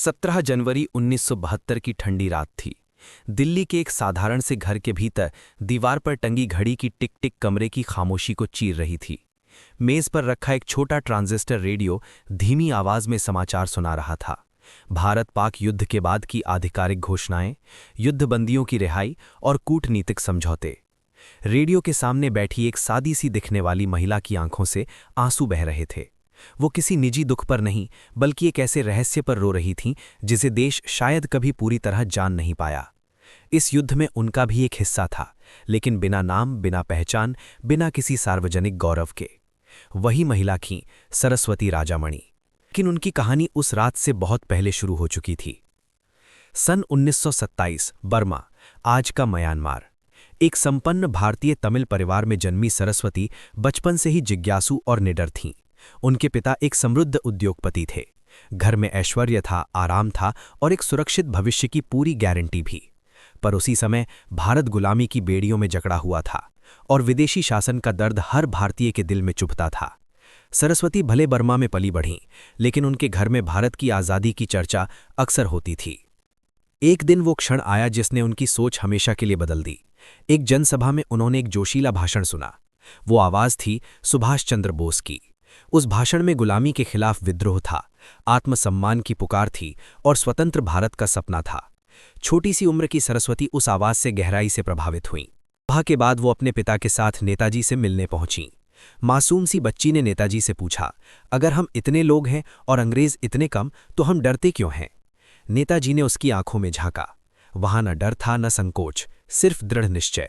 17 जनवरी 1972 की ठंडी रात थी। दिल्ली के एक साधारण से घर के भीतर दीवार पर टंगी घड़ी की टिक टिक कमरे की खामोशी को चीर रही थी। मेज पर रखा एक छोटा ट्रांजिस्टर रेडियो धीमी आवाज में समाचार सुना रहा था। भारत पाक युद्ध के बाद की आधिकारिक घोषणाएं, युद्धबंदियों की रिहाई और कूटनीतिक समझौते। रेडियो के सामने बैठी एक सादी सी दिखने वाली महिला की आंखों से आंसू बह रहे थे। वो किसी निजी दुख पर नहीं, बल्कि एक ऐसे रहस्य पर रो रही थीं जिसे देश शायद कभी पूरी तरह जान नहीं पाया। इस युद्ध में उनका भी एक हिस्सा था, लेकिन बिना नाम, बिना पहचान, बिना किसी सार्वजनिक गौरव के। वही महिला थीं सरस्वती राजामणि। लेकिन उनकी कहानी उस रात से बहुत पहले शुरू हो चुकी थी। सन 1927, बर्मा, आज का म्यांमार। एक संपन्न भारतीय तमिल परिवार में जन्मी सरस्वती बचपन से ही जिज्ञासु और निडर थीं। उनके पिता एक समृद्ध उद्योगपति थे। घर में ऐश्वर्य था, आराम था और एक सुरक्षित भविष्य की पूरी गारंटी भी। पर उसी समय भारत गुलामी की बेड़ियों में जकड़ा हुआ था और विदेशी शासन का दर्द हर भारतीय के दिल में चुभता था। सरस्वती भले बर्मा में पली बढ़ीं, लेकिन उनके घर में भारत की आज़ादी की चर्चा अक्सर होती थी। एक दिन वो क्षण आया जिसने उनकी सोच हमेशा के लिए बदल दी। एक जनसभा में उन्होंने एक जोशीला भाषण सुना। वो आवाज़ थी सुभाष चंद्र बोस की। उस भाषण में गुलामी के खिलाफ विद्रोह था, आत्मसम्मान की पुकार थी और स्वतंत्र भारत का सपना था। छोटी सी उम्र की सरस्वती उस आवाज से गहराई से प्रभावित हुईं। सभा के बाद वो अपने पिता के साथ नेताजी से मिलने पहुंचीं। मासूम सी बच्ची ने नेताजी से पूछा, अगर हम इतने लोग हैं और अंग्रेज इतने कम, तो हम डरते क्यों हैं? नेताजी ने उसकी आंखों में झांका। वहां न डर था, न संकोच, सिर्फ दृढ़ निश्चय।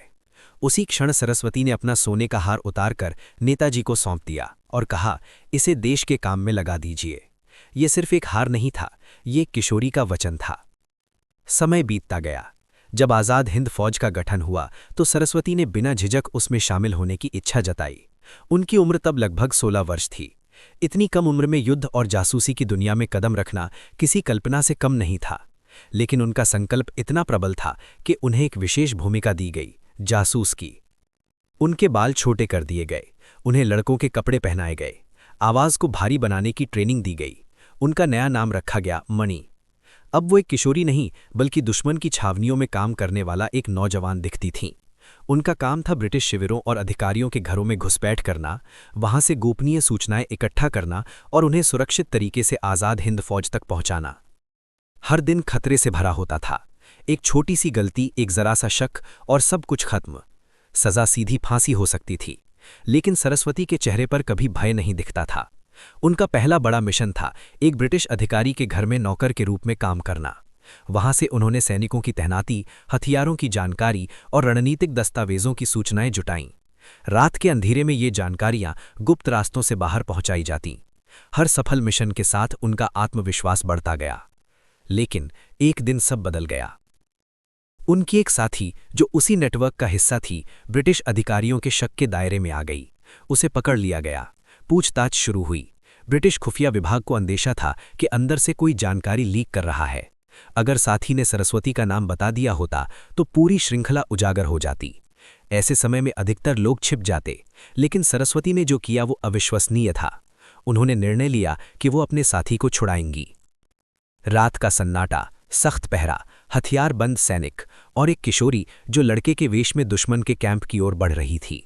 उसी क्षण सरस्वती ने अपना सोने का हार उतारकर नेताजी को सौंप दिया और कहा, इसे देश के काम में लगा दीजिए। ये सिर्फ एक हार नहीं था, ये एक किशोरी का वचन था। समय बीतता गया। जब आज़ाद हिंद फौज का गठन हुआ तो सरस्वती ने बिना झिझक उसमें शामिल होने की इच्छा जताई। उनकी उम्र तब लगभग 16 वर्ष थी। इतनी कम उम्र में युद्ध और जासूसी की दुनिया में कदम रखना किसी कल्पना से कम नहीं था। लेकिन उनका संकल्प इतना प्रबल था कि उन्हें एक विशेष भूमिका दी गई, जासूस की। उनके बाल छोटे कर दिए गए, उन्हें लड़कों के कपड़े पहनाए गए, आवाज़ को भारी बनाने की ट्रेनिंग दी गई। उनका नया नाम रखा गया मणि। अब वो एक किशोरी नहीं, बल्कि दुश्मन की छावनियों में काम करने वाला एक नौजवान दिखती थीं। उनका काम था ब्रिटिश शिविरों और अधिकारियों के घरों में घुसपैठ करना, वहां से गोपनीय सूचनाएं इकट्ठा करना और उन्हें सुरक्षित तरीके से आज़ाद हिंद फौज तक पहुंचाना। हर दिन खतरे से भरा होता था। एक छोटी सी गलती, एक जरा सा शक और सब कुछ खत्म। सजा सीधी फांसी हो सकती थी, लेकिन सरस्वती के चेहरे पर कभी भय नहीं दिखता था। उनका पहला बड़ा मिशन था एक ब्रिटिश अधिकारी के घर में नौकर के रूप में काम करना। वहां से उन्होंने सैनिकों की तैनाती, हथियारों की जानकारी और रणनीतिक दस्तावेजों की सूचनाएं जुटाईं। रात के अंधेरे में ये जानकारियां गुप्त रास्तों से बाहर पहुंचाई जातीं। हर सफल मिशन के साथ उनका आत्मविश्वास बढ़ता गया। लेकिन एक दिन सब बदल गया। उनकी एक साथी, जो उसी नेटवर्क का हिस्सा थी, ब्रिटिश अधिकारियों के शक के दायरे में आ गई। उसे पकड़ लिया गया। पूछताछ शुरू हुई। ब्रिटिश खुफिया विभाग को अंदेशा था कि अंदर से कोई जानकारी लीक कर रहा है। अगर साथी ने सरस्वती का नाम बता दिया होता तो पूरी श्रृंखला उजागर हो जाती। ऐसे समय में अधिकतर लोग छिप जाते, लेकिन सरस्वती ने जो किया वो अविश्वसनीय था। उन्होंने निर्णय लिया कि वो अपने साथी को छुड़ाएंगी। रात का सन्नाटा, सख्त पहरा, हथियारबंद सैनिक और एक किशोरी जो लड़के के वेश में दुश्मन के कैंप की ओर बढ़ रही थी।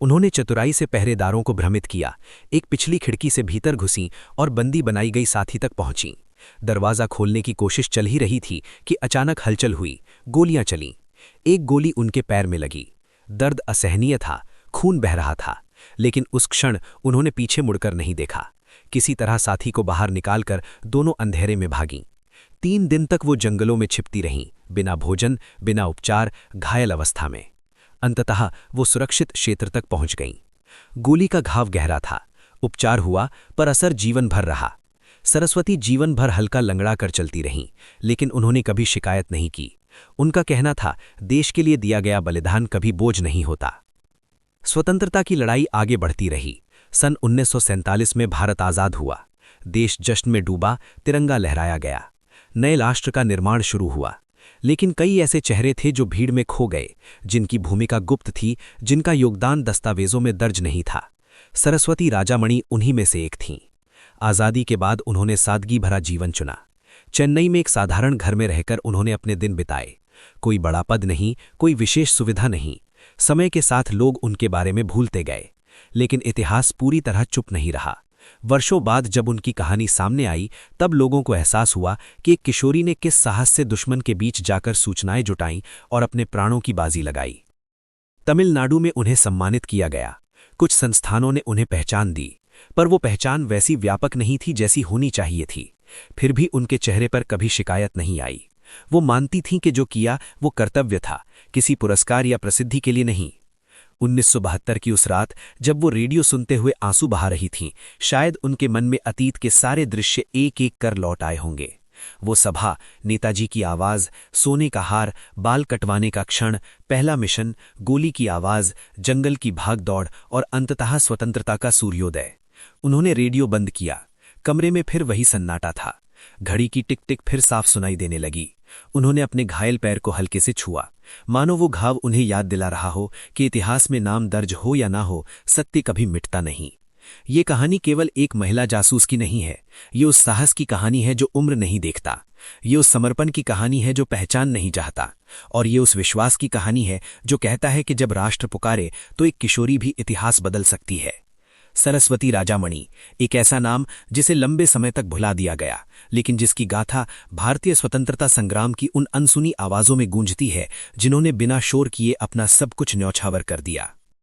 उन्होंने चतुराई से पहरेदारों को भ्रमित किया, एक पिछली खिड़की से भीतर घुसीं और बंदी बनाई गई साथी तक पहुंचीं। दरवाज़ा खोलने की कोशिश चल ही रही थी कि अचानक हलचल हुई, गोलियां चलीं। एक गोली उनके पैर में लगी। दर्द असहनीय था, खून बह रहा था, लेकिन उस क्षण उन्होंने पीछे मुड़कर नहीं देखा। किसी तरह साथी को बाहर निकालकर दोनों अंधेरे में भागीं। 3 दिन तक वो जंगलों में छिपती रहीं, बिना भोजन, बिना उपचार, घायल अवस्था में। अंततः वो सुरक्षित क्षेत्र तक पहुंच गईं। गोली का घाव गहरा था, उपचार हुआ, पर असर जीवन भर रहा। सरस्वती जीवन भर हल्का लंगड़ा कर चलती रहीं, लेकिन उन्होंने कभी शिकायत नहीं की। उनका कहना था, देश के लिए दिया गया बलिदान कभी बोझ नहीं होता। स्वतंत्रता की लड़ाई आगे बढ़ती रही। सन 1947 में भारत आज़ाद हुआ। देश जश्न में डूबा, तिरंगा लहराया गया। नए राष्ट्र का निर्माण शुरू हुआ। लेकिन कई ऐसे चेहरे थे जो भीड़ में खो गए, जिनकी भूमिका गुप्त थी, जिनका योगदान दस्तावेजों में दर्ज नहीं था। सरस्वती राजामणि उन्हीं में से एक थीं। आज़ादी के बाद उन्होंने सादगी भरा जीवन चुना। चेन्नई में एक साधारण घर में रहकर उन्होंने अपने दिन बिताए। कोई बड़ा पद नहीं, कोई विशेष सुविधा नहीं। समय के साथ लोग उनके बारे में भूलते गए, लेकिन इतिहास पूरी तरह चुप नहीं रहा। वर्षों बाद जब उनकी कहानी सामने आई, तब लोगों को एहसास हुआ कि एक किशोरी ने किस साहस से दुश्मन के बीच जाकर सूचनाएं जुटाईं और अपने प्राणों की बाजी लगाई। तमिलनाडु में उन्हें सम्मानित किया गया, कुछ संस्थानों ने उन्हें पहचान दी, पर वो पहचान वैसी व्यापक नहीं थी जैसी होनी चाहिए थी। फिर भी उनके चेहरे पर कभी शिकायत नहीं आई। वो मानती थीं कि जो किया वो कर्तव्य था, किसी पुरस्कार या प्रसिद्धि के लिए नहीं। 1972 की उस रात जब वो रेडियो सुनते हुए आंसू बहा रही थीं, शायद उनके मन में अतीत के सारे दृश्य एक एक कर लौट आए होंगे। वो सभा, नेताजी की आवाज, सोने का हार, बाल कटवाने का क्षण, पहला मिशन, गोली की आवाज, जंगल की भागदौड़ और अंततः स्वतंत्रता का सूर्योदय। उन्होंने रेडियो बंद किया। कमरे में फिर वही सन्नाटा था। घड़ी की टिक टिक फिर साफ सुनाई देने लगी। उन्होंने अपने घायल पैर को हल्के से छुआ, मानो वो घाव उन्हें याद दिला रहा हो कि इतिहास में नाम दर्ज हो या ना हो, सत्य कभी मिटता नहीं। ये कहानी केवल एक महिला जासूस की नहीं है, ये उस साहस की कहानी है जो उम्र नहीं देखता। ये उस समर्पण की कहानी है जो पहचान नहीं चाहता। और ये उस विश्वास की कहानी है जो कहता है कि जब राष्ट्र पुकारे तो एक किशोरी भी इतिहास बदल सकती है। सरस्वती राजामणि, एक ऐसा नाम जिसे लंबे समय तक भुला दिया गया, लेकिन जिसकी गाथा भारतीय स्वतंत्रता संग्राम की उन अनसुनी आवाज़ों में गूंजती है जिन्होंने बिना शोर किए अपना सब कुछ न्यौछावर कर दिया।